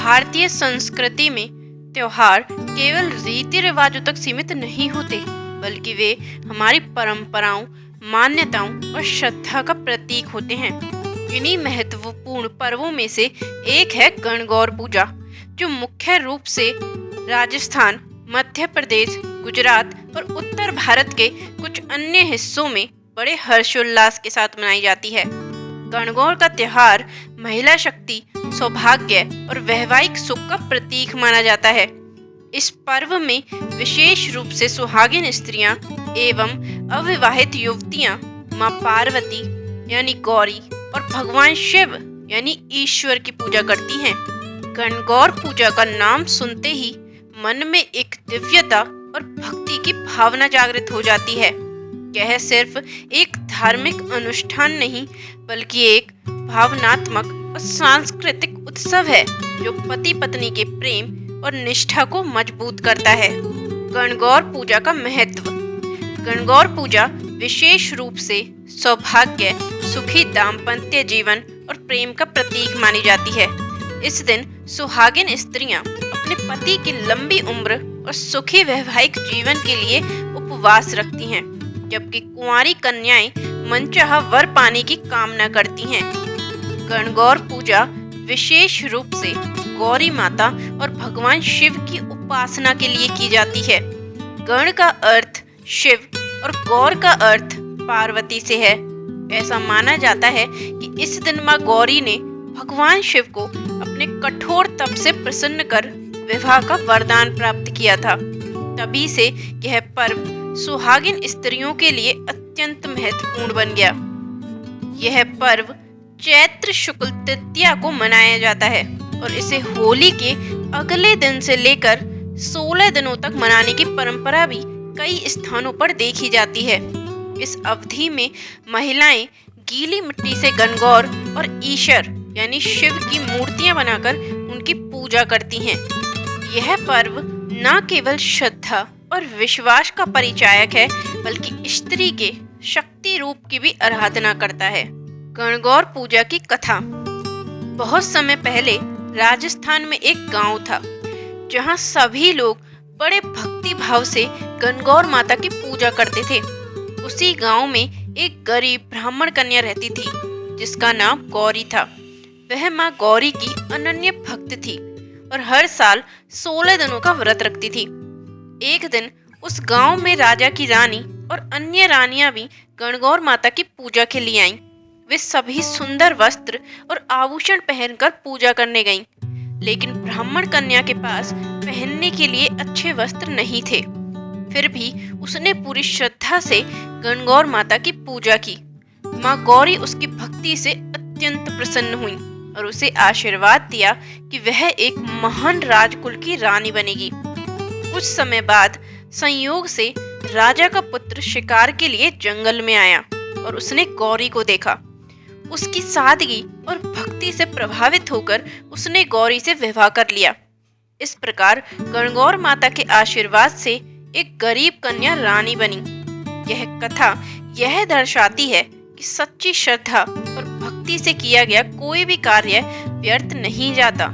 भारतीय संस्कृति में त्योहार केवल रीति रिवाजों तक सीमित नहीं होते, बल्कि वे हमारी परंपराओं, मान्यताओं और श्रद्धा का प्रतीक होते हैं। इन्हीं महत्वपूर्ण पर्वों में से एक है गणगौर पूजा, जो मुख्य रूप से राजस्थान, मध्य प्रदेश, गुजरात और उत्तर भारत के कुछ अन्य हिस्सों में बड़े हर्षोल्लास के साथ मनाई जाती है। गणगौर का त्योहार महिला शक्ति, सौभाग्य और वैवाहिक सुख का प्रतीक माना जाता है। इस पर्व में विशेष रूप से सुहागिन स्त्रियां एवं अविवाहित युवतियां मां पार्वती यानी गौरी और भगवान शिव यानी ईश्वर की पूजा करती हैं। गणगौर पूजा का नाम सुनते ही मन में एक दिव्यता और भक्ति की भावना जागृत हो जाती है। यह सिर्फ एक धार्मिक अनुष्ठान नहीं, बल्कि एक भावनात्मक और सांस्कृतिक उत्सव है जो पति पत्नी के प्रेम और निष्ठा को मजबूत करता है। गणगौर पूजा का महत्व। गणगौर पूजा विशेष रूप से सौभाग्य, सुखी दाम्पत्य जीवन और प्रेम का प्रतीक मानी जाती है। इस दिन सुहागिन स्त्रियां अपने पति की लंबी उम्र और सुखी वैवाहिक जीवन के लिए उपवास रखती हैं, जबकि कुंवारी कन्याएं मनचाहा वर पाने की कामना करती हैं। गणगौर पूजा विशेष रूप से गौरी माता और भगवान शिव की उपासना के लिए की जाती है। गण का अर्थ शिव और गौर का अर्थ पार्वती से है। ऐसा माना जाता है कि इस दिन मां गौरी ने भगवान शिव को अपने कठोर तप से प्रसन्न कर विवाह का वरदान प्राप्त किया था। तभी से यह पर्व सुहागिन स्त्रियों के लिए अत्यंत महत्वपूर्ण बन गया। यह पर्व चैत्र शुक्ल तृतीया को मनाया जाता है और इसे होली के अगले दिन से लेकर 16 दिनों तक मनाने की परंपरा भी कई स्थानों पर देखी जाती है। इस अवधि में महिलाएं गीली मिट्टी से गणगौर और ईश्वर यानी शिव की मूर्तियां बनाकर उनकी पूजा करती हैं। यह पर्व न केवल श्रद्धा और विश्वास का परिचायक है, बल्कि स्त्री के शक्ति रूप की भी आराधना करता है। गणगौर पूजा की कथा। बहुत समय पहले राजस्थान में एक गांव था, जहां सभी लोग बड़े भक्ति भाव से गणगौर माता की पूजा करते थे। उसी गांव में एक गरीब ब्राह्मण कन्या रहती थी, जिसका नाम गौरी था। वह मां गौरी की अनन्य भक्त थी और हर साल 16 दिनों का व्रत रखती थी। एक दिन उस गांव में राजा की रानी और अन्य रानियां भी गणगौर माता की पूजा के लिए आईं। वे सभी सुंदर वस्त्र और आभूषण पहनकर पूजा करने गईं, लेकिन ब्राह्मण कन्या के पास पहनने के लिए अच्छे वस्त्र नहीं थे। फिर भी उसने पूरी श्रद्धा से गणगौर माता की पूजा की। मां गौरी उसकी भक्ति से अत्यंत प्रसन्न हुई और उसे आशीर्वाद दिया कि वह एक महान राजकुल की रानी बनेगी। कुछ समय बाद संयोग से राजा का पुत्र शिकार के लिए जंगल में आया और उसने गौरी को देखा। उसकी सादगी और भक्ति से प्रभावित होकर उसने गौरी से विवाह कर लिया। इस प्रकार गणगौर माता के आशीर्वाद से एक गरीब कन्या रानी बनी। यह कथा यह दर्शाती है कि सच्ची श्रद्धा और भक्ति से किया गया कोई भी कार्य व्यर्थ नहीं जाता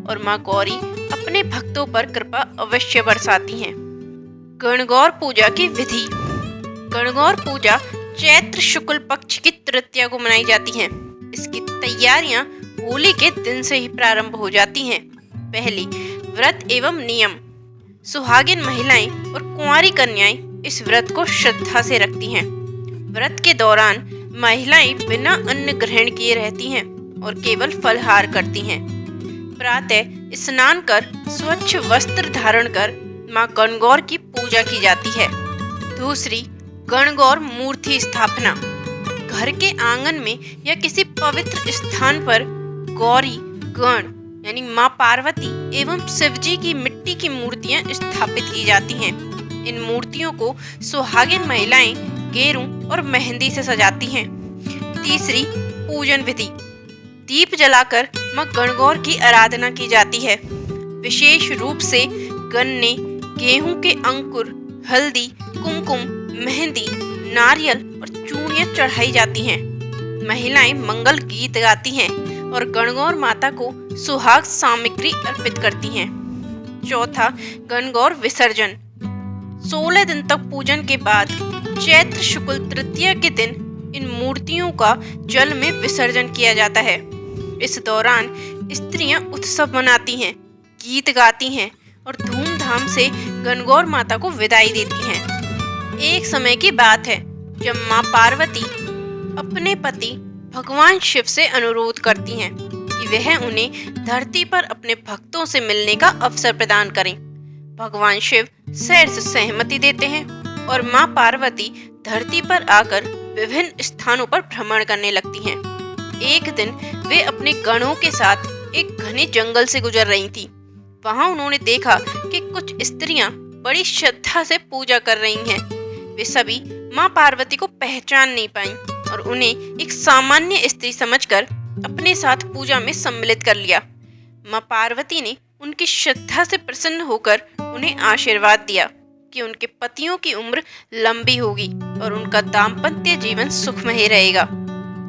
और मां गौरी अपने भक्तों पर कृपा अवश्य बरसाती हैं। गणगौर पूजा की विधि। गणगौर पूजा चैत्र शुक्ल पक्ष की तृतीया को मनाई जाती है। इसकी तैयारियां होली के दिन से ही प्रारंभ हो जाती हैं। पहली, व्रत एवं नियम। सुहागिन महिलाएं और कुंवारी कन्याएं इस व्रत को श्रद्धा से रखती हैं। व्रत के दौरान महिलाएं बिना अन्न ग्रहण किए रहती हैं और केवल फलहार करती हैं। प्रातः स्नान कर स्वच्छ वस्त्र धारण कर मां गणगौर की पूजा की जाती है। दूसरी, गणगौर मूर्ति स्थापना। घर के आंगन में या किसी पवित्र स्थान पर गौरी, गण यानी मां पार्वती एवं शिवजी की मिट्टी की मूर्तियां स्थापित की जाती हैं। इन मूर्तियों को सुहागिन महिलाएं गेरू और मेहंदी से सजाती हैं। तीसरी, पूजन विधि। दीप जलाकर मां गणगौर की आराधना की जाती है। विशेष रूप से गन्ने, गेहूं के अंकुर, हल्दी, कुमकुम, मेहंदी, नारियल और चूड़ियां चढ़ाई जाती हैं। महिलाएं मंगल गीत गाती हैं और गणगौर माता को सुहाग सामग्री अर्पित करती हैं। चौथा, गणगौर विसर्जन। 16 दिन तक पूजन के बाद चैत्र शुक्ल तृतीया के दिन इन मूर्तियों का जल में विसर्जन किया जाता है। इस दौरान स्त्रियां उत्सव मनाती हैं, गीत गाती हैं और धूमधाम से गणगौर माता को विदाई देती हैं। एक समय की बात है जब मां पार्वती अपने पति भगवान शिव से अनुरोध करती हैं कि वह उन्हें धरती पर अपने भक्तों से मिलने का अवसर प्रदान करें। भगवान शिव सहर्ष सहमति देते हैं और मां पार्वती धरती पर आकर विभिन्न स्थानों पर भ्रमण करने लगती हैं। एक दिन वे अपने गणों के साथ एक घने जंगल से गुजर रही थीं। वहां उन्होंने देखा कि कुछ स्त्रियां बड़ी श्रद्धा से पूजा कर रही हैं। वे सभी मां पार्वती को पहचान नहीं पाईं और उन्हें एक सामान्य स्त्री समझकर अपने साथ पूजा में सम्मिलित कर लिया। मां पार्वती ने उनकी श्रद्धा से प्रसन्न होकर उन्हें आशीर्वाद दिया कि उनके पतियों की उम्र लंबी होगी और उनका दाम्पत्य जीवन सुखमय रहेगा।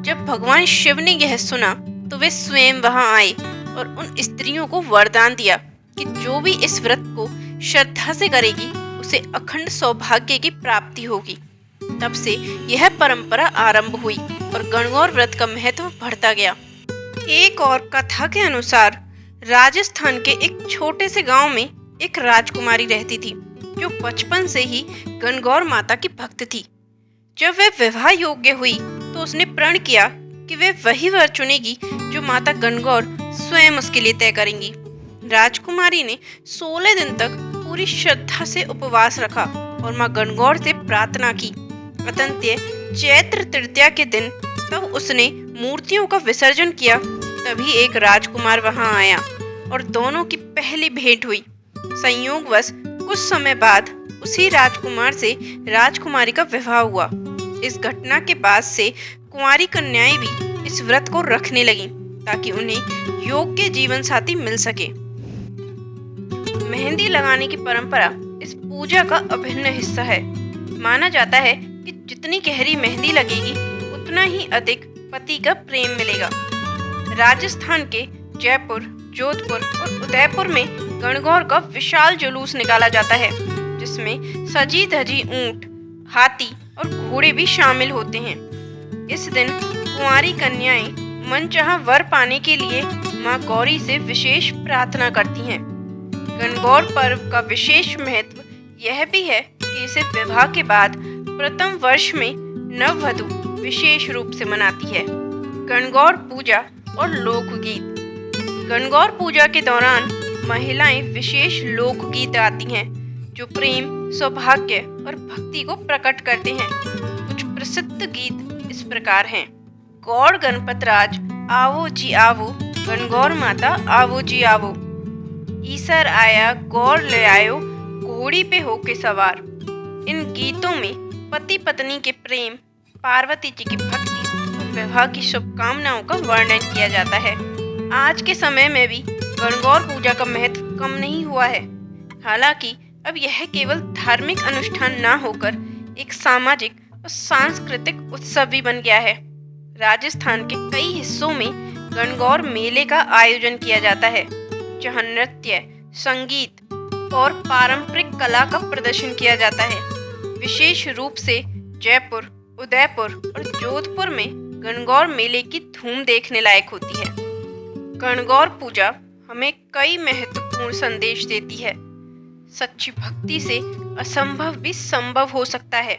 जब भगवान शिव ने यह सुना तो वे स्वयं वहां आए और उन स्त्रियों को वरदान दिया कि जो भी इस व्रत को श्रद्धा से करेगी उसे अखंड सौभाग्य की प्राप्ति होगी। तब से यह परंपरा आरंभ हुई और गणगौर व्रत का महत्व बढ़ता गया। एक और कथा के अनुसार राजस्थान के एक छोटे से गांव में एक राजकुमारी रहती थी जो बचपन से ही गणगौर माता की भक्त थी। जब वह विवाह योग्य हुई तो उसने प्रण किया कि वह वही वर चुनेगी जो माता गणगौर स्वयं उसके लिए तय करेंगी। राजकुमारी ने 16 दिन तक पूरी श्रद्धा से उपवास रखा और मां गणगौर से प्रार्थना की। अतंत्य चैत्र तृतीया के दिन तब उसने मूर्तियों का विसर्जन किया। तभी एक राजकुमार वहां आया और दोनों की पहली भेंट हुई। संयोगवश कुछ समय बाद उसी राजकुमार से राजकुमारी का विवाह हुआ। इस घटना के बाद से कुंवारी कन्याएं भी इस व्रत को रखने लगीं ताकि उन्हें योग्य जीवन साथी मिल सके। मेहंदी लगाने की परंपरा इस पूजा का अभिन्न हिस्सा है। माना जाता है कि जितनी गहरी मेहंदी लगेगी उतना ही अधिक पति का प्रेम मिलेगा। राजस्थान के जयपुर, जोधपुर और उदयपुर में गणगौर का विशाल जुलूस निकाला जाता है जिसमें सजी धजी ऊंट, हाथी और घोड़े भी शामिल होते हैं। इस दिन कुंवारी कन्याएं मनचाहा वर पाने के लिए मां गौरी से विशेष प्रार्थना करती हैं। गणगौर पर्व का विशेष महत्व यह भी है कि इसे विवाह के बाद प्रथम वर्ष में नववधु विशेष रूप से मनाती है। गणगौर पूजा और लोकगीत। गणगौर पूजा के दौरान महिलाएं विशेष लोकगीत गाती हैं जो प्रेम, सौभाग्य और भक्ति को प्रकट करते हैं। कुछ प्रसिद्ध गीत इस प्रकार हैं। गौड़ गणपत राज आवो जी आवो, गणगौर माता आवो जी आवो, ईसर आया गौर ले आयो, घोड़ी पे होके सवार। इन गीतों में पति पत्नी के प्रेम, पार्वती जी की भक्ति और विवाह की शुभकामनाओं का वर्णन किया जाता है। आज के समय में भी गणगौर पूजा का महत्व कम नहीं हुआ है। हालांकि अब यह केवल धार्मिक अनुष्ठान न होकर एक सामाजिक और सांस्कृतिक उत्सव भी बन गया है। राजस्थान के कई हिस्सों में गणगौर मेले का आयोजन किया जाता है जहां नृत्य, संगीत और पारंपरिक कला का प्रदर्शन किया जाता है। विशेष रूप से जयपुर, उदयपुर और जोधपुर में गणगौर मेले की धूम देखने लायक होती है। गणगौर पूजा हमें कई महत्वपूर्ण संदेश देती है। सच्ची भक्ति से असंभव भी संभव हो सकता है।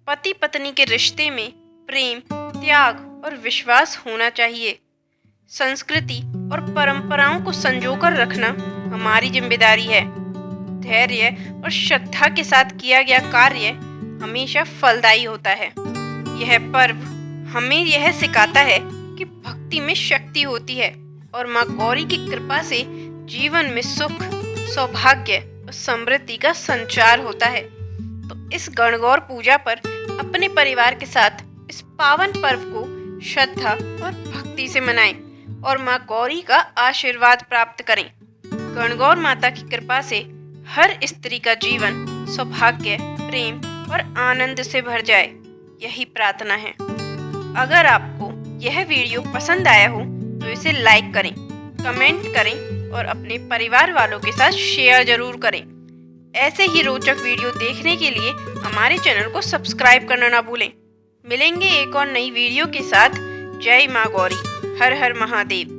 पति पत्नी के रिश्ते में प्रेम, त्याग और विश्वास होना चाहिए। संस्कृति और परंपराओं को संजोकर रखना हमारी जिम्मेदारी है। धैर्य और श्रद्धा के साथ किया गया कार्य हमेशा फलदायी होता है। यह पर्व हमें यह सिखाता है कि भक्ति में शक्ति होती है और मां गौरी की कृपा से जीवन में सुख, सौभाग्य और समृद्धि का संचार होता है। तो इस गणगौर पूजा पर अपने परिवार के साथ इस पावन पर्व को श्रद्धा और भक्ति से मनाएं और मां गौरी का आशीर्वाद प्राप्त करें। गणगौर माता की कृपा से हर स्त्री का जीवन सौभाग्य, प्रेम और आनंद से भर जाए, यही प्रार्थना है। अगर आपको यह वीडियो पसंद आया हो तो इसे लाइक करें, कमेंट करें और अपने परिवार वालों के साथ शेयर जरूर करें। ऐसे ही रोचक वीडियो देखने के लिए हमारे चैनल को सब्सक्राइब करना ना भूलें। मिलेंगे एक और नई वीडियो के साथ। जय माँ गौरी, हर हर महादेव।